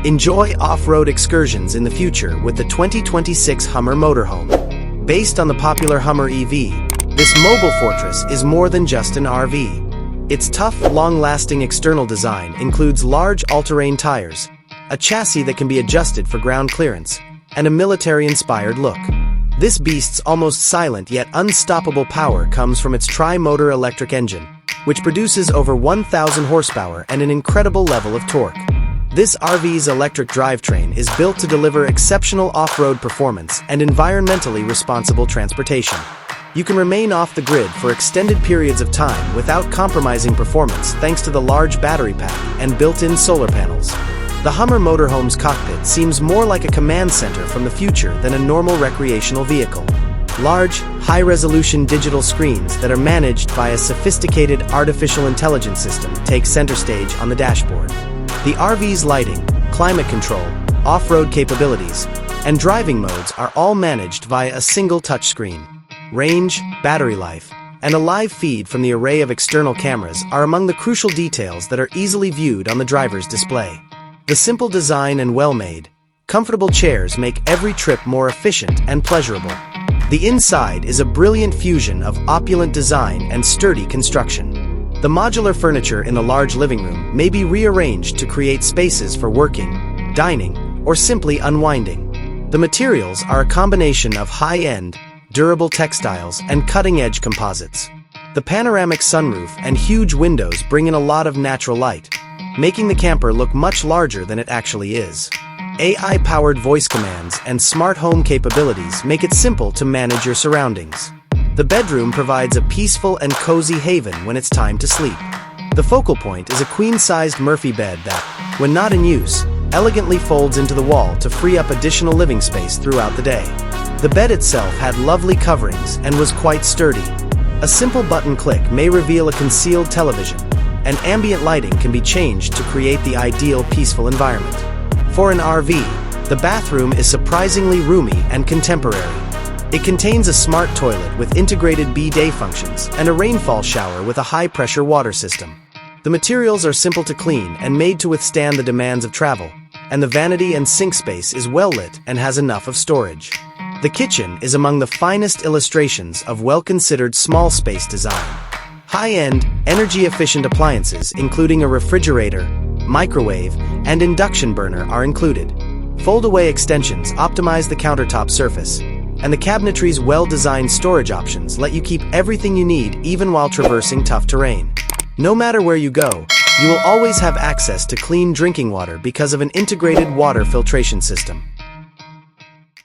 Enjoy off-road excursions in the future with the 2026 Hummer Motorhome. Based on the popular Hummer EV, this mobile fortress is more than just an RV. Its tough, long-lasting external design includes large all-terrain tires, a chassis that can be adjusted for ground clearance, and a military-inspired look. This beast's almost silent yet unstoppable power comes from its tri-motor electric engine, which produces over 1,000 horsepower and an incredible level of torque. This RV's electric drivetrain is built to deliver exceptional off-road performance and environmentally responsible transportation. You can remain off the grid for extended periods of time without compromising performance thanks to the large battery pack and built-in solar panels. The Hummer Motorhome's cockpit seems more like a command center from the future than a normal recreational vehicle. Large, high-resolution digital screens that are managed by a sophisticated artificial intelligence system take center stage on the dashboard. The RV's lighting, climate control, off-road capabilities, and driving modes are all managed via a single touchscreen. Range, battery life, and a live feed from the array of external cameras are among the crucial details that are easily viewed on the driver's display. The simple design and well-made, comfortable chairs make every trip more efficient and pleasurable. The inside is a brilliant fusion of opulent design and sturdy construction. The modular furniture in the large living room may be rearranged to create spaces for working, dining, or simply unwinding. The materials are a combination of high-end, durable textiles and cutting-edge composites. The panoramic sunroof and huge windows bring in a lot of natural light, making the camper look much larger than it actually is. AI-powered voice commands and smart home capabilities make it simple to manage your surroundings. The bedroom provides a peaceful and cozy haven when it's time to sleep. The focal point is a queen-sized Murphy bed that, when not in use, elegantly folds into the wall to free up additional living space throughout the day. The bed itself had lovely coverings and was quite sturdy. A simple button click may reveal a concealed television, and ambient lighting can be changed to create the ideal peaceful environment. For an RV, the bathroom is surprisingly roomy and contemporary. It contains a smart toilet with integrated bidet functions and a rainfall shower with a high-pressure water system. The materials are simple to clean and made to withstand the demands of travel, and the vanity and sink space is well lit and has enough of storage. The kitchen is among the finest illustrations of well-considered small space design. High-end, energy-efficient appliances including a refrigerator, microwave, and induction burner are included. Fold-away extensions optimize the countertop surface, and the cabinetry's well-designed storage options let you keep everything you need even while traversing tough terrain. No matter where you go, you will always have access to clean drinking water because of an integrated water filtration system.